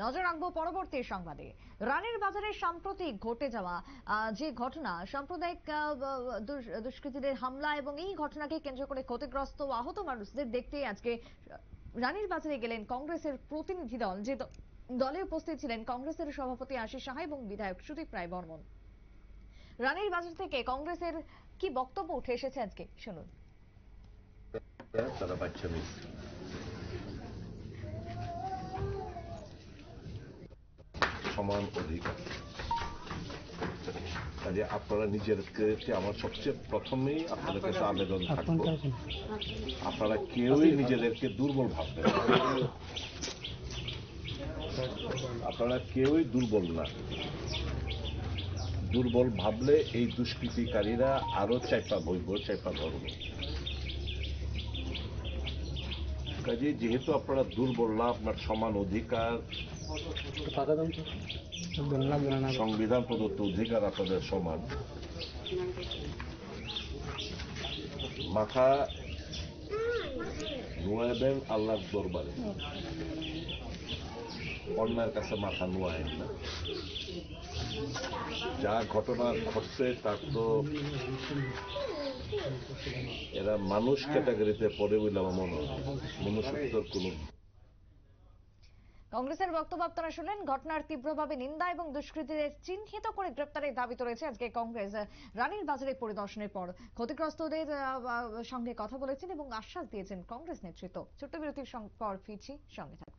নজর রাখবো পরবর্তী সংবাদে। রানীর বাজারে সাম্প্রতিক ঘটে যাওয়া যে ঘটনা, সাম্প্রদায়িক দুষ্কৃতীদের হামলা এবং এই ঘটনাকে কেন্দ্র করে ক্ষতিগ্রস্ত ও আহত মানুষদের দেখতে আজকে রানীর বাজারে গেলেন কংগ্রেসের প্রতিনিধি দল। যে দলে উপস্থিত ছিলেন কংগ্রেসের সভাপতি আশিস সাহা এবং বিধায়ক সুদীপ রায় বর্মন। রানীর বাজার থেকে কংগ্রেসের কি বক্তব্য উঠে এসেছে আজকে শুনুন। তারা বাচ্চা সমান অধিকার, কাজে আপনারা নিজেদেরকে, আমার সবচেয়ে প্রথমেই আপনাদের কাছে আবেদন থাকবো, আপনারা কেউই নিজেদেরকে দুর্বল ভাববেন না। আপনারা কেউই দুর্বল না। দুর্বল ভাবলে এই দুষ্কৃতিকারীরা আরো চাইপা বইব, চাইপা ধরব। কাজে যেহেতু আপনারা দুর্বল না, আপনার সমান অধিকার, সংবিধান প্রদত্ত অধিকার আপনাদের সমান, মাথা নোয়াবেন আল্লাহর দরবারে, অন্যের কাছে মাথা নোয়ায়েন না। যা ঘটনা ঘটছে তার তো এরা মানুষ ক্যাটাগরিতে পড়ে বলে আমার মনে হয়, মনুষ্যত্বর কোন। কংগ্রেসের বক্তব্য আপনারা শুনলেন। ঘটনার তীব্রভাবে নিন্দা এবং দুষ্কৃতীদের চিহ্নিত করে গ্রেপ্তারের দাবি তুলেছে আজকে কংগ্রেস। রানীর বাজারে পরিদর্শনের পর ক্ষতিগ্রস্তদের সঙ্গে কথা বলেছেন এবং আশ্বাস দিয়েছেন কংগ্রেস নেতৃত্ব। ছোট্ট বিরতির পর ফিরছি, সঙ্গে থাকুন।